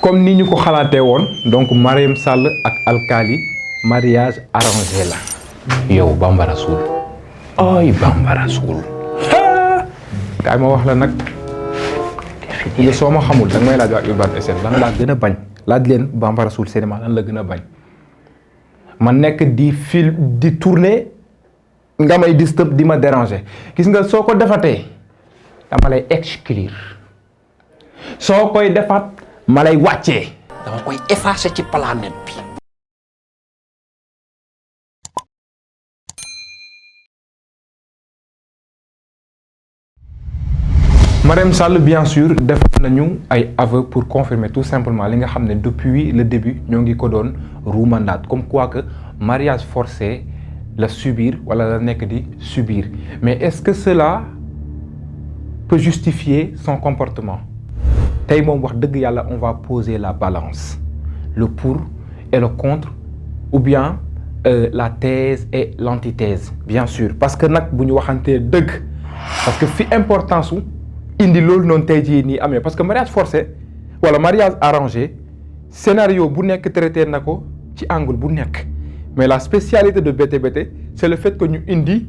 comme ni ñu ko xalaatee woon donc Mariam Sall ak Alkali mariage arrangé la. yow Bambara Soul ay Bambara Soul kaay ma wax la nag yow soo ma xamul danga may laaj waa Urban SN lan laa gën a bañ laaj leen Bambara Soul cinéma lan la gën a bañ ma nekk di tourner nga may disturb di ma déranger gis nga soo ko defatee dama lay exclure soo koy defaat ma lay wàccee dama koy effacer ci planète bi. Mariam Sall bien sûr def nañu ay aveux pour confirmer tout simplement li nga xam ne depuis le début ñoo ngi ko doon ruumandaat comme quoi que mariage forcé la subir wala la nekk di subir mais est-ce que cela peut justifier son comportement tey moom wax dëgg yàlla on va poser la balance le pour et le contre ou bien la thèse et l'antithèse bien sûr parce que nag bu ñu waxantee dëgg parce que fi importance su indi loolu noonu tey jii nii amee parce que mariage forcé wala mariage arrangé scénario bu nekk traité na ko ci angle bu nekk mais la spécialité de BTBT c'est le fait que ñu indi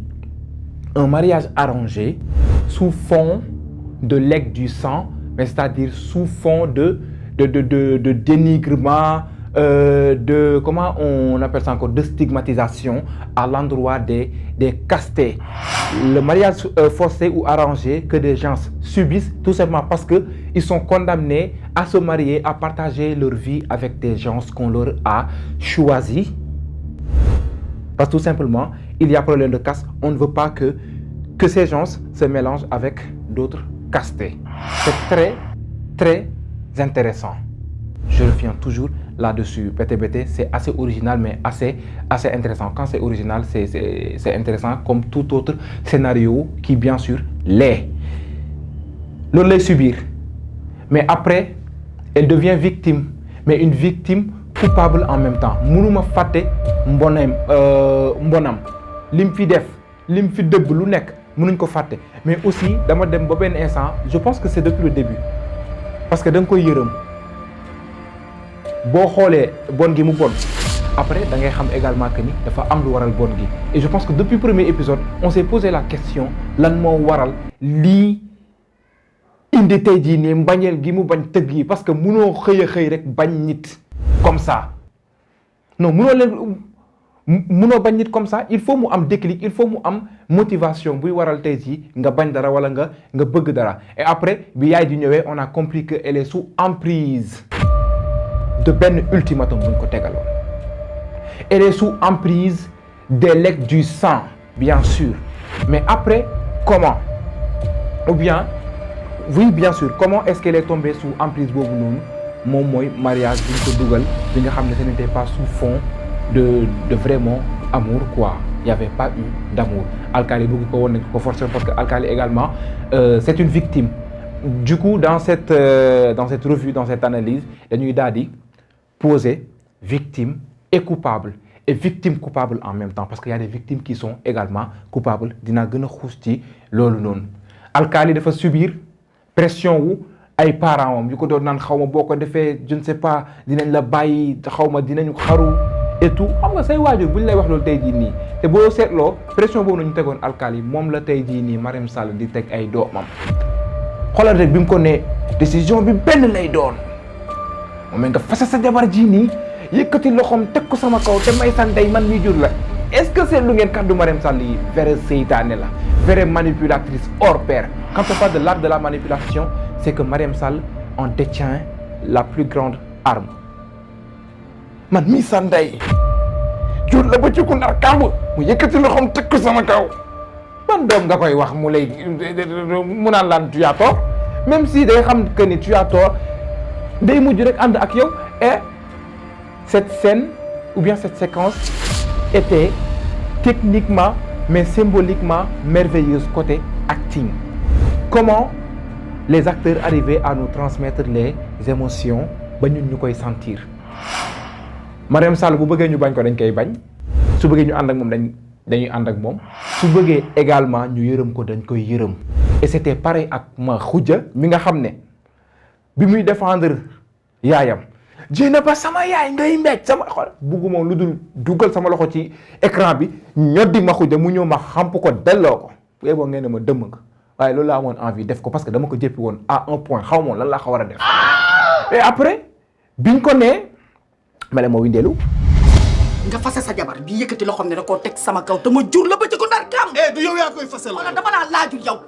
un mariage arrangé sous fond de legs du sang mais c'est-à-dire sous fond de dénigrement de comment on appelle ça encore de stigmatisation à l'endroit des castés. Le mariage forcé ou arrangé que des gens subissent tout simplement parce que ils sont condamnés à se marier, à partager leur vie avec des gens qu'on leur a choisis. Parce que tout simplement, il y a problème de caste. On ne veut pas que ces gens se mélangent avec d'autres castés. C'est très, très intéressant. Je reviens toujours là-dessus. BTBT, c'est assez original, mais assez intéressant. Quand c'est original, c'est intéressant comme tout autre scénario qui, bien sûr, l'est. L'on l'a subir. Mais après, elle devient victime. Mais une victime coupable en même temps. Mënuma fàtte mbonam lim fi def lim fi dëbb lu nekk mënuñ ko fàtte mais aussi dama dem ba benn instant je pense que c'est depuis le début parce que da nga koy yërëm boo xoolee bon gi mu bon après da ngay xam également que ni dafa am lu waral bon gi et je pense que depuis le premier épisode on s'est posé la question lan moo waral lii indi tey jii nii mbañeel gi mu bañ tëgg yi parce que mënoo xëy a xëy rek bañ nit comme ça non mënoo bañ nit comme ça il faut mu am déclic il faut mu am motivation buy waral tey jii nga bañ dara wala nga bëgg dara et après bi yaay di ñëwee on a compris que elle est sous emprise de benn ultimatum bu ñu ko tegaloon elle est sous emprise des legs du sang bien sûr mais après comment ou bien oui bien sûr comment est-ce qu'elle est tombée sous emprise boobu noonu moom mooy mariage bi ñu ko dugal bi nga xam ne ce n'était pas sous fond de vraiment amour quoi il y avait pas eu d'amour Alkali bëgg ko woon nañ ko forcer parce que Alkali également c'est une victime du coup dans cette revue dans cette analyse dañuy daal di poser victime et coupable et victime coupable en même temps parce qu'il y a des victimes qui sont également coupables dina gën a xuus ci loolu noonu Alkali dafa subir pression wu ay parents am yu ko doon naan xaw ma boo ko defee je ne sais pas dinañ la bàyyi xaw ma dinañu xaru et tout xam nga say waajur bu ñu lay wax loolu tey jii nii te boo seetloo pression boobu nañu tegoon Alkali moom la tey jii nii Mariam Sall di teg ay doomam xoolal rek bi mu ko ne décision bi benn lay doon moom nga fase sa jabar ji nii yëkkati loxoom teg ko sama kaw te may sa ndey man mi jur la est-ce que seetlu ngeen kàddu Mariam Sall yi vraie seytaane la vraie manipulatrice hors pair quand on parle de l'art de la manipulation c'est que Mariam Sall en détient la plus grande arme man mi sa ndey jur la ba ci ku ndar kàmb mu yëkkati loxoom teg ko sama kaw ban doom nga koy wax mu lay mu naan laan tu as tort même si day xam que ni tu as tort day mujj rek ànd ak yow et cette scène ou bien cette séquence était techniquement mais symboliquement merveilleuse côté acting. Comment les acteurs arrivaient à nous transmettre les émotions ba ñun ñu koy sentir. Mariam Sall bu bëggee ñu bañ ko dañ koy bañ su bëggee ñu ànd ak moom dañuy ànd ak moom su bëggee également ñu yërëm ko dañ koy yërëm. Et c'était pareil ak ma Khoudia mi nga xam ne bi muy défendre yaayam jéena ba sama yaay ngay mbéj sama xol bugguma lu dul dugal sama loxo ci écran bi ñoddi Makhoudia mu ñëw ma xamp ko delloo ko bu boo ngeen ne ma dëmm nga waaye loolu laa amoon envie def ko parce que dama ko jéppi woon à un point xaw ma lan laa ko war a def et après biñ ko nee ma ne ma windeelu nga fase sa jabar bi yëkkati loxoom ne da koo teg sama kaw te ma jur la ba ci ko ndar kam. du yow yaa koy fase la. wala dama laa laajul yow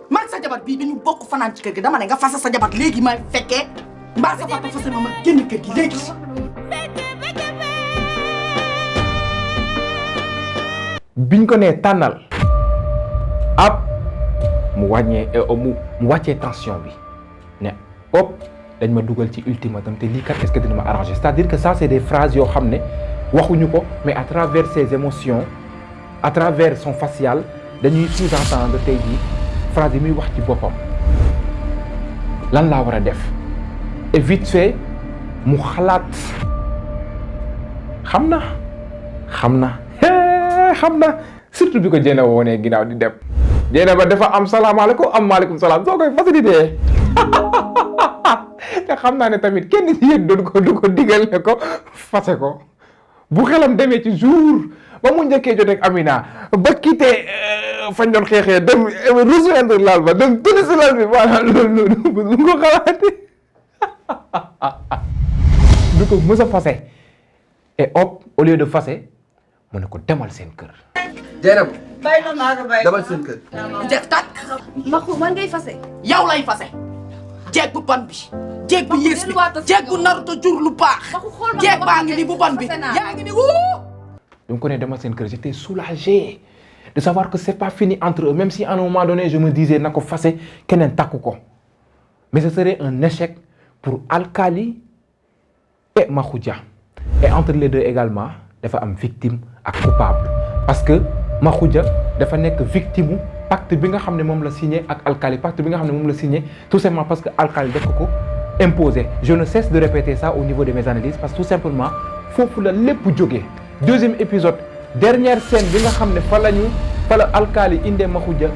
man sa jabar bii dañu bokk fanaan ci kër gi dama ne nga fase sa jabar léegi ma fekkee mbaa sa papa fase ma génn kër gi léegi. biñ ko nee tànnal ab mu wàccee tension bi ne hop dañ ma dugal ci ultimatum te lii kat est-ce que dina ma arranger c'est-à-dire que ça c'est des phrases yoo xam ne waxuñu ko mais à travers ses émotions à travers son facial dañuy sous-entendre tey jii phrase yi muy wax ci boppam lan laa war a def et vite fait mu xalaat xam na surtout bi ko jéena woonee ginnaaw di dem jéena ba dafa am salaamaaleykum am maaleykum salaam soo koy facilité te xam naa ne tamit kenn ci yéen du ko digal ne ko fase ko bu xelam demee ci jour ba mu njëkkee jotee ak Amina ba quitté fañ doon xeexee dem rejoindre laal ba dem tëdd si laal bi maanaam loolu bu ko xalaatee du ko mës a fase et hop au lieu de fase mu ne ko demal seen kër. Jeynab. bàyyi na maa ko bàyyi. demal seen kër. jeex tàkk. Makhou man ngay fase. yow lay fase jeeg bu ban bi jeeg bu yées bi jeeg bu naruta jur lu baax jeeg baa ngi ni bu ban bi yaa ngi ni wuu. bi mu ko nee demal seen kër j'étais soulagé de savoir que c'est pas fini entre eux même si à un moment donné je me disais na ko fase keneen takku ko mais ce serait un échec pour Alkali et Makhoudia et entre les deux également dafa am victime ak coupable parce que Makhoudia dafa nekk victime pacte bi nga xam ne moom la signé ak Alkali pacte bi nga xam ne moom la signé tout simplement parce que Alkali def ko imposé je ne cesse de répéter ça au niveau de mes analyses parce que tout simplement foofu la lépp jógee deuxième épisode dernière scène bi nga xam ne fa la Alkali indee Makhoudia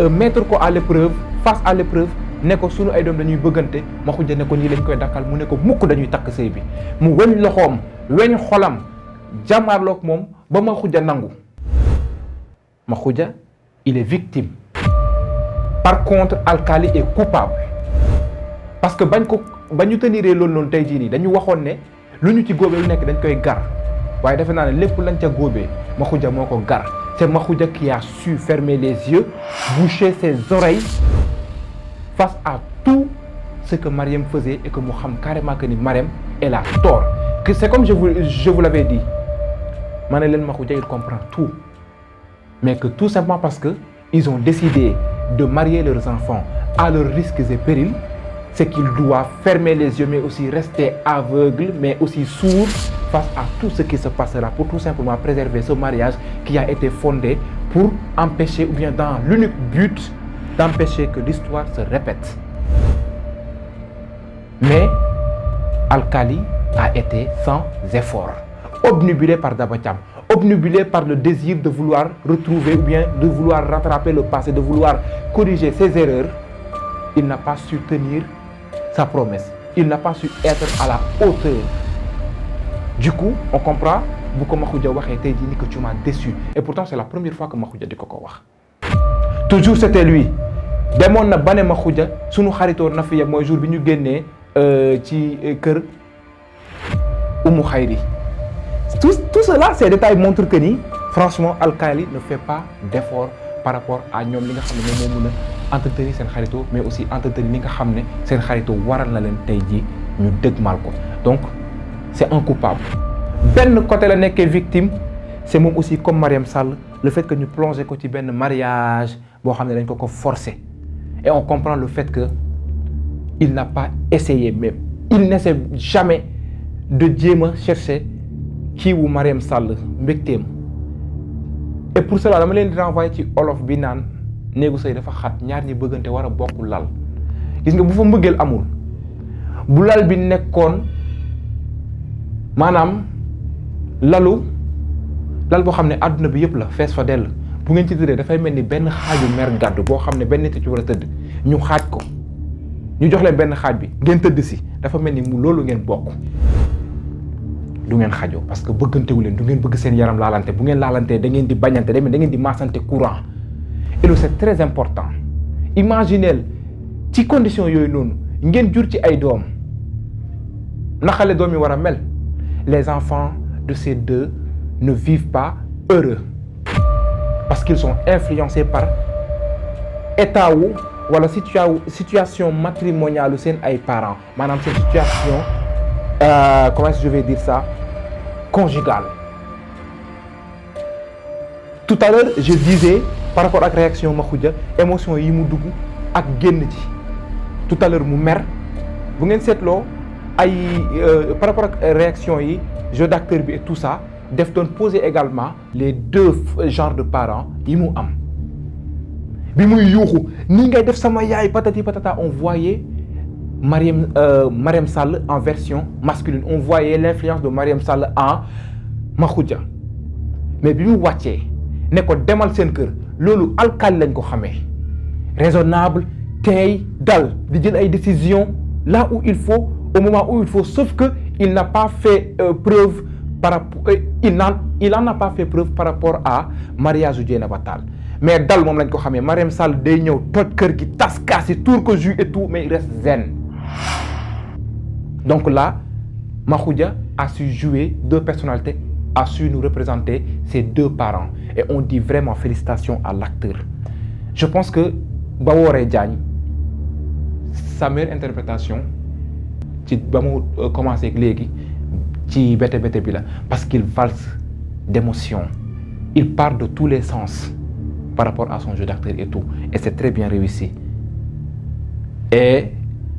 mettre ko à l'épreuve face à l'épreuve ne ko sunu ay doom dañuy bëggante Makhoudia ne ko nii lañ koy dakkal mu ne ko mukk dañuy takk sëy bi mu weñ loxoom weñ xolam jàmmaarloog moom ba Makhoudia nangu Makhoudia il est victime par contre Alkali est coupable parce que ba ñu teniree loolu noonu tey jii nii dañu waxoon ne lu ñu ci góobee lu nekk dañ koy gar waaye defe naa ne lépp lañ ca góobee Makhoudia moo ko gar c'est Makhoudia qui a su fermer les yeux boucher ses oreilles face à tout ce que Mariam faisait et que mu xam carrément que ni Mariam elle a tort que c'est comme je vous l'avais dit ma ne leen Makhoudia il comprend tout mais que tout simplement parce que ils ont décidé de marier leurs enfants à leurs risques et périls c'est qu'ils doivent fermer les yeux mais aussi rester aveugles mais aussi sourds face à tout ce qui se passera pour tout simplement préserver ce mariage qui a été fondé pour empêcher ou bien dans l'unique but d'empêcher que l'histoire se répète. Mais Alkali a été sans effort, obnubilé par Daba Thiam, obnubilé par le désir de vouloir retrouver ou bien de vouloir rattraper le passé, de vouloir corriger ses erreurs. Il n'a pas su tenir sa promesse. Il n'a pas su être à la hauteur. Du coup, on comprend bu ko Makhoudia waxee tey jii ni que tu m'as déçu. Et pourtant, c'est la première fois que Makhoudia di ko wax. Toujours c'était lui. demoon na ba ne Makhoudia sunu xaritoo na fi yem mooy jour bi ñu génnee ci kër Oumou Khayri. Tout cela, ces détails montrent que ni franchement Alkali ne fait pas d'effort par rapport à ñoom li nga xam ne moom moo mën a entretenir seen xaritoo mais aussi entretenir li nga xam ne seen xaritoo waral na leen tey jii ñu dëgmal ko donc c'est un coupable. benn côté la nekkee victime c'est moom aussi comme Mariam Sall le fait que ñu plongé ko ci benn mariage boo xam ne dañ ko forcer et on comprend le fait que il n'a pas essayé même il n'essaie jamais de jéem a chercher kii wu Mariam Sall mbégteem et pour cela dama leen di renvoyer ci olof bi naan néegu sëy dafa xat ñaar ñi bëggante war a bokk lal gis nga bu fa mbëggeel amul bu lal bi nekkoon maanaam lal boo xam ne àdduna bi yëpp la fees fa dell bu ngeen ci tëddee dafay mel ni benn xaaju mer gàddu boo xam ne benn nit ci war a tëdd ñu xaaj ko ñu jox leen benn xaaj bi ngeen tëdd si dafa mel ni mu loolu ngeen bokk du ngeen xajoo parce que bëggantewu leen du ngeen bëgg seen yaram laalante bu ngeen laalantee da ngeen di bañante da ngeen di maasante courant et loolu c'est très important imaginez ci condition yooyu noonu ngeen jur ci ay doom naka la doom yi war a mel les enfants de ces deux ne vivent pas heureux parce qu'ils sont influencés par état wu wala situation matrimoniale seen ay parents maanaam seen situation comment est-ce que je vais dire ça conjugale. Tout à l'heure je disais par rapport ak réaction Makhoudia émotion yi mu dugg ak génn ci tout à l'heure mu mer bu ngeen seetloo ay par rapport ak réaction yi jeu d'acteur bi et tout ça def doon poser également les deux genres de parents yi mu am bi muy yuuxu ni ngay def sama yaay patati patata on voyait Mariam Sall en version masculine on voyait l'influence de Mariam Sall en Makhoudia mais bi mu wàccee ne ko demal seen kër loolu alkaali lañ ko xamee raisonnable tey dal di jël ay décisions là où il faut au moment où il faut sauf que il n'a pas fait preuve par rapport il en a pas fait preuve par rapport à mariage Dieynaba Tall mais dal moom lañ ko xamee Mariam Sall day ñëw toj kër gi tas kaasi tuur ko jus et tout mais il reste zen. Donc là Makhoudia a su jouer deux personnalités a su nous représenter ses deux parents et on dit vraiment félicitations à l'acteur. Je pense que Baworé Diagne sa meilleure interprétation ci ba mu commencé léegi ci Bété Bété bi la parce qu'il valse d'émotion il part de tous les sens par rapport à son jeu d'acteur et tout et c'est très bien réussi et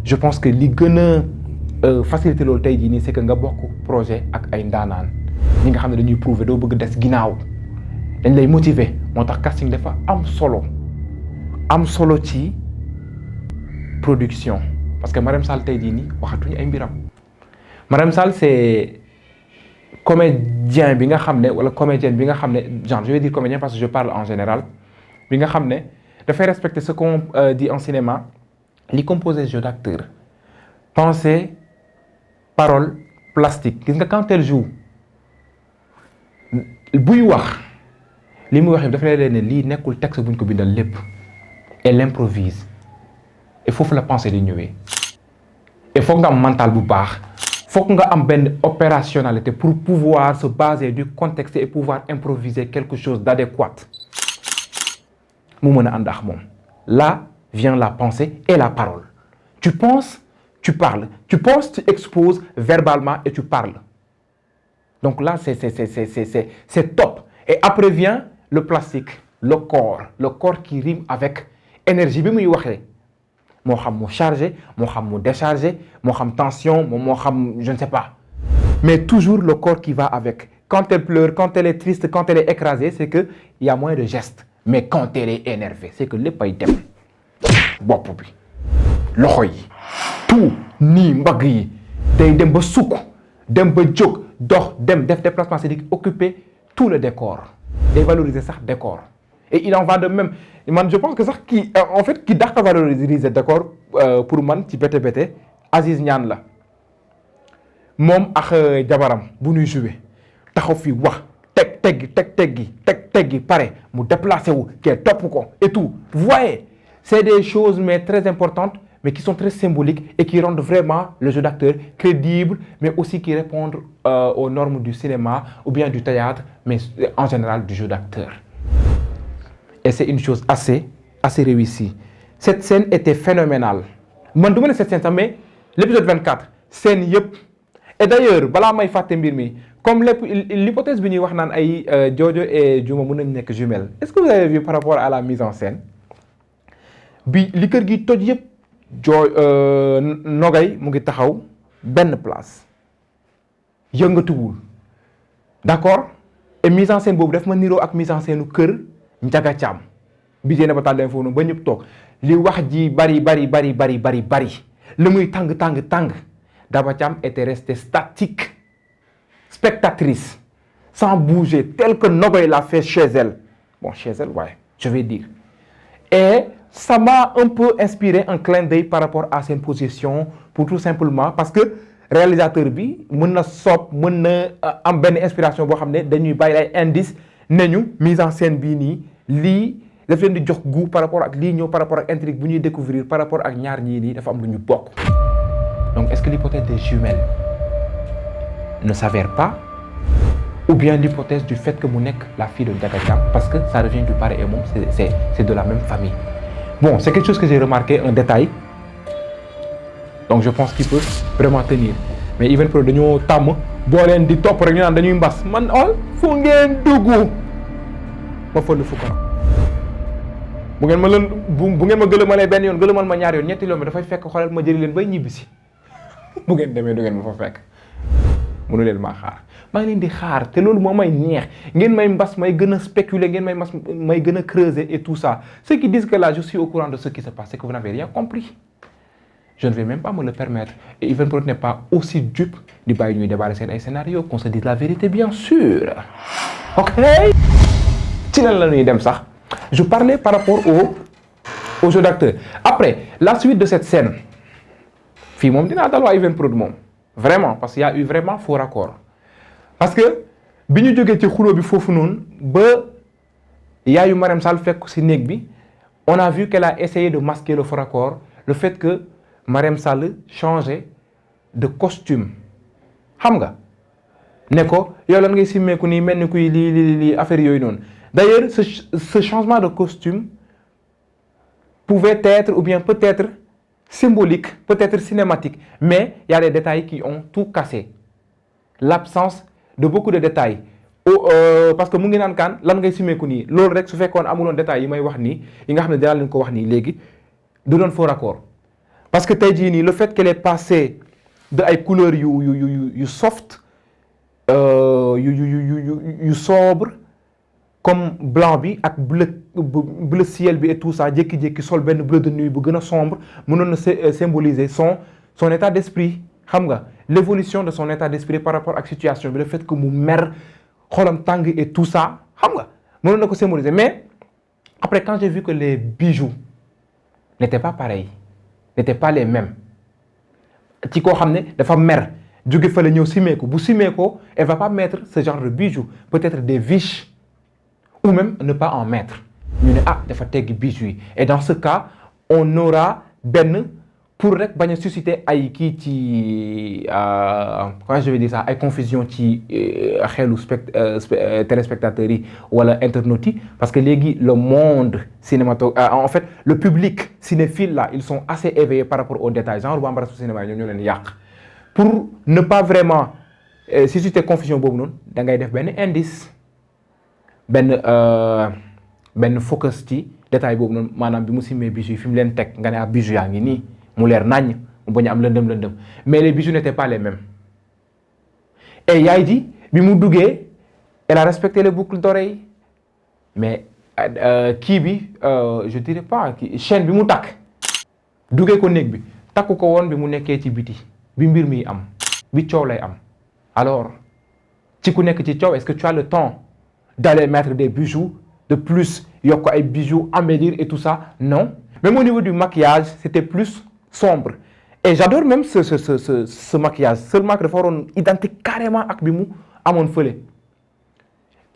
je pense que li gën a facilité loolu tey jii nii c'est que nga bokk projet ak ay ndaanaan ñi nga xam ne dañuy prouver doo bëgg des ginnaaw dañ lay motiver moo tax casting dafa am solo ci production parce que Mariam Sall tey jii nii waxatuñu ay mbiram Mariam Sall c'est comédien bi nga xam ne wala comédienne bi nga xam ne genre je vais dire comédien parce que je parle en général bi nga xam ne dafay respecter ce qu'on dit en cinéma li composé jeu d'acteur pensée parole plastique gis nga quand elle joue buy wax li muy wax dafa leen ne lii nekkul texte buñ ko bindal lépp elle improvise et foofu la pensée di ñëwee et foog nga am mental bu baax foog nga am benn opérationnalité pour pouvoir se baser du contexte et pouvoir improviser quelque chose d'adéquat mu mën a ànd ak moom là vient la pensée et la parole tu penses tu parles tu penses tu exposes verbalement et tu parles donc là c'est top et après vient le plastique le corps qui rime avec énergie bi muy waxee moo xam mu chargé moo xam mu déchargé moo xam tension moo xam je ne sais pas mais toujours le corps qui va avec quand elle pleure quand elle est triste quand elle est écrasée c'est que il y a moins de gestes mais quand elle est énervée c'est que lépp ay dem bopp bi loxo yi tout nii mbagg yi day dem ba sukk dem ba jóg dox dem def déplacement c'est-à-dire occuper tout le décor day valoriser sax décor et il en va de même man je pense que sax ki en fait ki dàq valoriser décor pour man ci Bété Bété Aziz Niane la moom ak jabaram bu ñuy jouer taxaw fi wax teggi pare mu déplacé wu kee topp ko et tout vous voyez c'est des choses mais très importantes mais qui sont très symboliques et qui rendent vraiment le jeu d'acteur crédible mais aussi qui répondent aux normes du cinéma ou bien du théâtre mais en général du jeu d'acteur et c'est une chose assez réussie cette scène était phénoménale man du ma ne cette scène sax mais l'épisode 24 scène yëpp et d'ailleurs balaa may fàtte mbir mi comme l'hypothèse bi ñuy wax naan ay Jojo et Juma mën nañu nekk jumelles est-ce que vous avez vu par rapport à la mise en scène bi li kër gi toj yëpp Nogay mu ngi taxaw benn place yëngatuwul d'accord et mise en scène boobu daf ma niroo ak mise en scène u kër Njaga Caam bi Dieynaba Tall dem foofu ba ñëpp toog li wax ji bari li muy tàng Daba Thiam était restée statique spectatrice sans bouger tel que Nogay l'a fait chez elle ouais je vais dire et ça m'a un peu inspiré un clin d'œil par rapport à cette position pour tout simplement parce que réalisateur bi mën na soob mën na am benn inspiration boo xam ne dañuy bàyyi ay indice nañu mise en scène bii nii lii daf leen di jox goût par rapport ak lii ñëw par rapport ak intrigue bu ñuy découvrir par rapport ak ñaar ñii nii dafa am lu ñu bokk. Donc est-ce que l'hypothèse des jumelles ne s'avère pas ou bien l'hypothèse du fait que mu nekk la fille de Ndiaga Thiam parce que ça revient du père et moom c'est de la même famille. Bon, c'est quelque chose que j'ai remarqué, un détail. Donc je pense qu'il peut vraiment tenir. Mais Even Pro dañoo tàmm boo leen di topp rek ñu naan dañuy mbas man fu ngeen dugg ma fël fu ko bu ngeen ma leen bu ngeen ma gëlëmalee benn yoon gëlëmal ma ñaar yoon ñetti yoon dafay fekk xoolal ma jëli leen bay ñibbisi bu ngeen demee du ngeen ma fa fekk mënu leen maa xaar maa ngi leen di xaar te loolu moo may neex ngeen may mbas may gën a spéculer ngeen may gën a creuser et tout ça ceux qui disent que là je suis au courant de ce qui se passe c'est que vous n'avez rien compris. Je ne vais même pas me le permettre. Et Even Pro n'est pas aussi dupe di bàyyi ñuy débarrer seen ay scénario qu'on se dise la vérité bien sûr. Ok. ci lan la ñuy dem sax je parlais par rapport au jeu d'acteur. Après la suite de cette scène fii moom dinaa dal waa Even Pro moom vraiment parce qu'il y a eu vraiment faux raccord parce que bi ñu jógee ci xuloo bi foofu noonu ba yaayu Marème Sall fekk ci néeg bi on a vu qu'elle a essayé de masquer le faux raccord le fait que Marème Sall changé de costume xam nga ne ko yow lan ngay simmeeku nii mel ni kuy lii affaire yooyu noonu d'ailleurs ce changement de costume pouvait être ou bien peut-être symbolique peut-être cinématique mais il y a des détails qui ont tout cassé l'absence de beaucoup de détails parce que mu ngi naan kaan lan ngay simmeeku nii loolu rek su fekkoon amuloon détails yi may wax nii yi nga xam ne dinaa leen ko wax nii léegi du doon faux raccord. Parce que tey jii nii le fait qu'elle est passée de ay couleurs yu soft yu sobre comme blanc bi ak bleu ciel bi et tout ça jékki-jékki sol benn bleu de nuit bu gën a sombre mënoon na symboliser son état d'esprit xam nga l'évolution de son état d'esprit par rapport ak situation bi le fait que mu mer xolam tàng et tout ça xam nga mënoon na ko symboliser mais après quand j'ai vu que les bijoux n'étaient pas pareils n'étaient pas les mêmes ci koo xam ne dafa mer jóge fa la ñëw simeeku bu simeekoo elle va pas mettre ce genre de bijoux peut-être des viches ou même ne pas en mettre ñu ne dafa teggi bijoux yi et dans ce cas on aura benn pour rek bañ a susciter ay kii ci comment je vais dire ça ay confusion ci xelu téléspectateurs yi wala internautes yi parce que léegi le monde cinématographique en fait le public cinéphile là ils sont assez éveillés par rapport aux détails genre bambara su cinéma yi ñoom ñoo leen yàq pour ne pas vraiment susciter confusion boobu noonu da ngay def benn indice benn focus ci détail boobu noonu maanaam bi mu simee bijoux yi fi mu leen teg nga ne bijoux yaa ngi nii mu leer naññ mu bañ a am lëndëm mais les bijoux n'étaient pas les mêmes et yaay ji bi mu duggee elle a respecté les boucles d'oreilles mais kii bi je dirais pas chaîne bi mu takk duggee ko néeg bi takku ko woon bi mu nekkee ci biti bi mbir mi am bi coow lay am alors ci ku nekk ci coow est-ce que tu as le temps d'aller mettre des bijoux de plus yokk ay bijoux embellir et tout ça non même au niveau du maquillage c'était plus sombre et j'adore même ce maquillage seulement que dafa waroon identique carrément ak bi mu amoon fële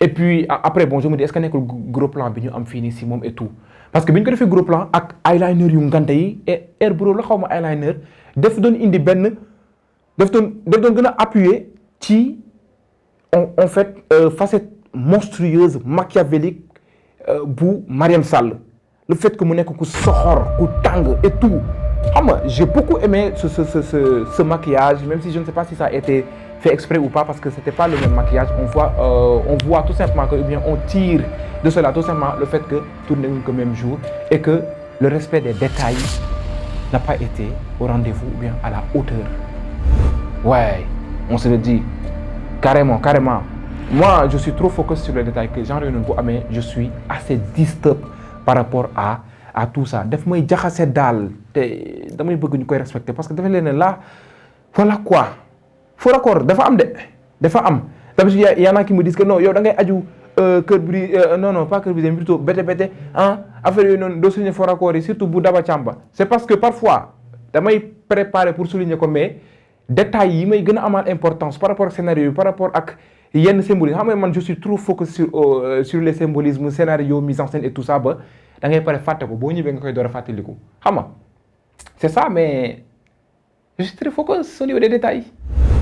et puis après bon je me dis est-ce que nekkul gros plan bi ñu am fii nii si moom et tout parce que bi ñu ko defee gros plan ak eyeliner yu ngante yi et Air Bro la xaw ma eyeliner daf doon indi benn daf doon gën a appuyer ci en fait facette monstrueuse machiavélique bu Marième Sall le fait que mu nekk ku soxor ku tàng et tout xam nga j'ai beaucoup aimé ce maquillage même si je ne sais pas si ça a été fait exprès ou pas parce que c'était pas le même maquillage on voit tout simplement que ou bien on tire de cela tout simplement le fait que tourné wuñ ko même jour et que le respect des détails n'a pas été au rendez-vous ou bien à la hauteur ouais on se le dit carrément moi je suis trop focus sur les détails que genre yooyu noonu bu amee je suis assez disturb par rapport à tout ça daf may jaxase daal te damay bëgg ñu koy respecter parce que dafa leen ne là voilà quoi faux raccord dafa am d'habitude y en a qui me disent que non yow da ngay aju cœur brisé non pas cœur brisé mais plutôt bete affaire yooyu noonu doo souligner fort accord yi surtout bu Daba Thiam ba c'est parce que parfois damay préparer pour souligner ko mais détails yi may gën a amaat importance par rapport ak scénario yi par rapport ak yenn symbolisme xam nga man je suis trop focus sur les symbolismes scénario mise en scène et tout ça ba da ngay pare fàtte ko boo ñëwee nga koy door a fàttaliku xam nga c'est ça mais je suis très focus au niveau des détails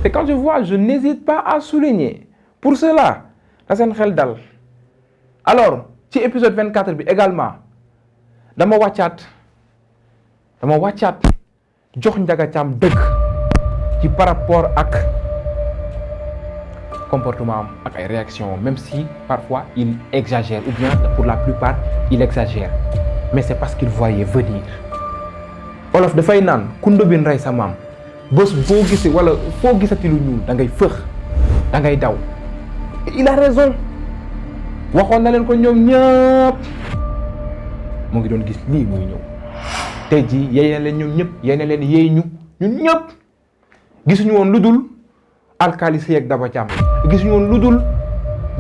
et quand je vois je n'hésite pas à souligner pour cela na seen xel dal alors ci épisode 24 bi également dama wàccaat jox Ndiaga Thiam dëgg ci par rapport ak comportement am ak ay réactions même si parfois il exagère ou bien pour la plupart il exagère mais c'est parce qu'il voyait venir olof dafay naan ku ndóbin rey sa maam bés boo gisee wala foo gisati lu ñuul da ngay fëx da ngay daw il a raison waxoon na leen ko ñoom ñëpp mu ngi doon gis lii muy ñëw tey jii yey na leen ñoom ñëpp yey na leen yey ñun ñëpp gisuñu woon lu dul alkaali sëy ak Daba Thiam gisuñu woon lu dul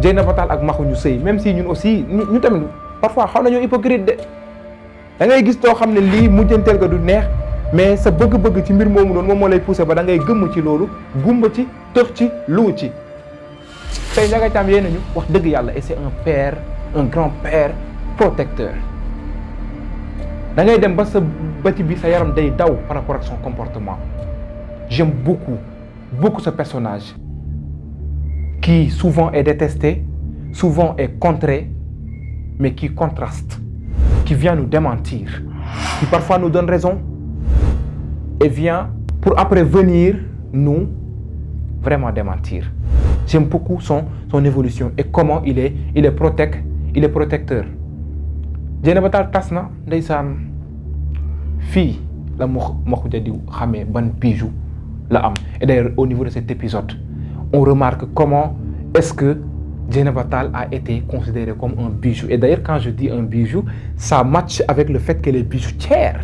Dieynaba Tall ak Maxu ñu sëy même si ñun aussi ñu tamit parfois xaw nañoo hypocrite de da ngay gis too xam ne lii mujjanteel ga du neex mais sa bëgg-bëgg ci mbir moomu noonu moom moo lay pousser ba da ngay gëmm ci loolu gumba ci tëx ci lu ci tey Ndiaga Thiam yee nañu wax dëgg yàlla et c'est un père un grand-père protecteur da ngay dem ba sa bëti bi sa yaram day daw par rapport ak son comportement j'aime beaucoup ce personnage qui souvent est détesté souvent est contré mais qui contraste qui vient nous démentir qui parfois nous donne raison et vient pour après venir nous vraiment démentir. J'aime beaucoup son évolution et comment il est protecteur. Dieynaba Tall tas na ndeysaan fii la Maxu Jadi xamee ban bijou la am et d'ailleurs au niveau de cet épisode on remarque comment est-ce que Dieynaba Tall a été considérée comme un bijou et d'ailleurs quand je dis un bijou ça matche avec le fait qu'elle est bijoutière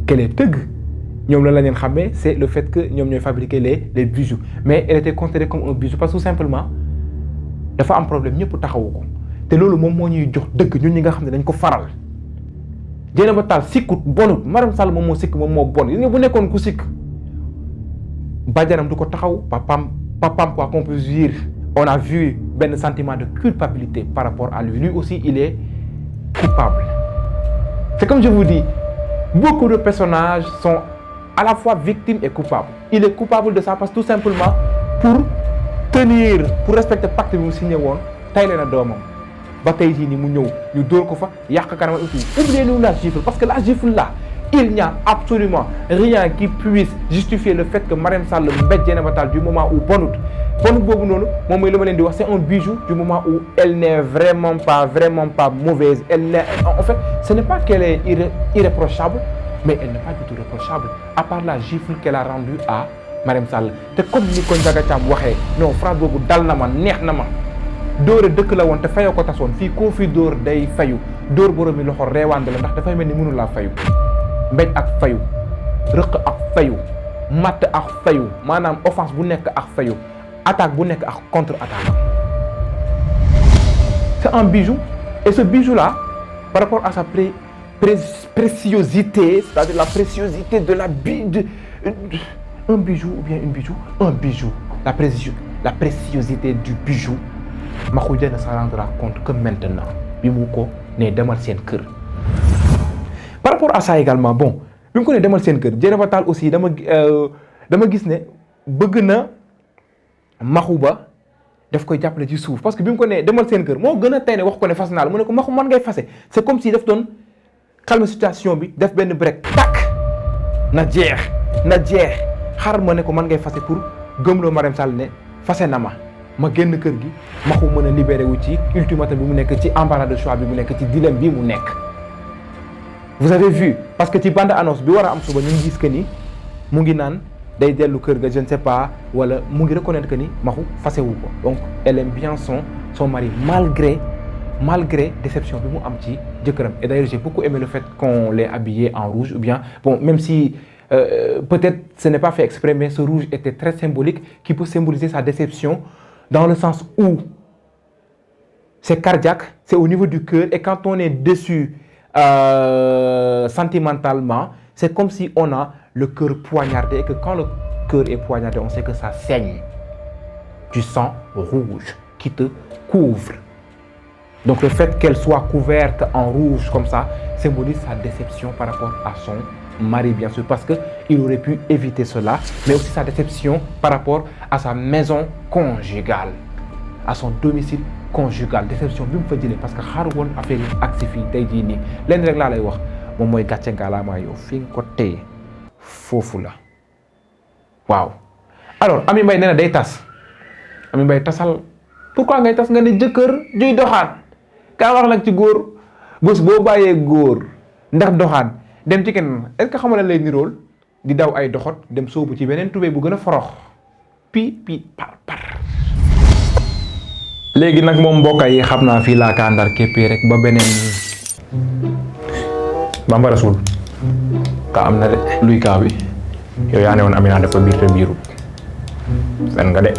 qu'elle est tëgg ñoom la leen xamee c'est le fait que ñoom ñooy fabriquer les bijoux mais elle était considérée comme un bijou parce que tout simplement dafa am problème ñëpp taxawu ko te loolu moom moo ñuy jox dëgg ñun ñi nga xam ne dañ ko faral Dieynaba Tall sikkut bonut Marème Sall moom moo sikk moom moo bon bu nekkoon ku sikk bàjjanam du ko taxaw papam quoi qu'on peut dire on a vu benn sentiment de culpabilité par rapport à lui aussi il est coupable c'est comme je vous dis beaucoup de personnages sont à la fois victime et coupable il est coupable de ça parce que tout simplement pour respecter pacte bi mu signé woon tay leen a doomam ba tey jii ni mu ñëw ñu dóor ko fa yàq kanam et tout oubliez-nous la gifle parce que la gifle là il n'y a absolument rien qui puisse justifier le fait que Marème Sall mbéj Dieynaba Tall du moment où bonut boobu noonu moom mooy li ma leen di wax c'est un bijou du moment où elle n'est vraiment pas mauvaise en fait ce n'est pas qu'elle est irréprochable mais elle n'est pas du tout reprochable à part la gifle qu'elle a rendue à Marème Sall te comme ni ko Ndiaga Thiam waxee non phrase boobu dal na ma neex na ma dóore dëkk la woon te fayoo ko tasoon fii koo fi dóor day fayu dóor borom mi loxo reewande la ndax dafay mel ni mënu laa fayu mbéj ak fayu rëq ak fayu matt ak fayu maanaam offense bu nekk ak fayu attaque bu nekk ak contre-attaque c'est un bijou et ce bijou là par rapport à sa préciosité c'est-à-dire la préciosité de un bijou ou bien une bijou un bijou la préciosité du bijou Maxu Jadi ne se rendra compte que maintenant bi mu ko ne demal seen kër par rapport à ça également bon bi mu ko ne demal seen kër Dieynaba Tall aussi dama gis ne bëgg na Maxu ba daf koy jàppale ci suuf parce que bi mu ko ne demal seen kër moo gën a tey ne wax ko ne fas naa la mu ne ko Maxu man ngay fase c'est comme si daf doon calme situation bi def benn break tak na jeex xaar ma ne ko man ngay fase pour gëmloo Marème Sall ne fase na ma génn kër gi Maxu mën a libéré wu ci ultimatum bi mu nekk ci embarras de choix bi mu nekk ci dilemme bi mu nekk vous avez vu parce que ci bande annonce bi war a am suba ñu ngi gis que ni mu ngi naan day dellu kër ga je ne sais pas wala mu ngi reconnaître que ni Maxu fasewu ko donc elle aime bien son mari malgré déception bi mu am ci jëkkëram et d'ailleurs j'ai beaucoup aimé le fait qu'on l'ait habillé en rouge ou bien bon même si peut-être ce n'est pas fait exprès mais ce rouge était très symbolique qui peut symboliser sa déception dans le sens où c'est cardiaque, c'est au niveau du cœur, et quand on est dessus sentimentalement, c'est comme si on a le cœur poignardé, et que quand le cœur est poignardé, on sait que ça saigne du sang rouge qui te couvre. Donc le fait qu'elle soit couverte en rouge comme ça symbolise sa déception par rapport à son mari, bien sûr, parce qu'il aurait pu éviter cela, mais aussi sa déception par rapport à sa maison conjugale, à son domicile conjugal. Déception bi mu fa jëlee parce que xaaru woon affaire yi agsi fii tey jii nii lenn rek laa lay wax moom mooy gàcce ngaalaamaa yow fi nga ko téye foofu la waaw. Alors Ami Mbaye nee na day tas. Ami Mbaye tasal pourquoi ngay tas nga ne jëkkër juy doxaan kaa wax nag ci góor bés boo bàyyee góor ndax doxaan dem ci kenn est-ce que xamal lay nirool di daw ay doxot dem soobu ci beneen tubéy bu gën a forox pi par léegi nag moom mbokk yi xam naa fii laa kaa ndar képpee rek ba beneen Bamba Rasul ka am na de luy kaa bi yow yaa ne woon Amina dafa biir te biiru fen nga de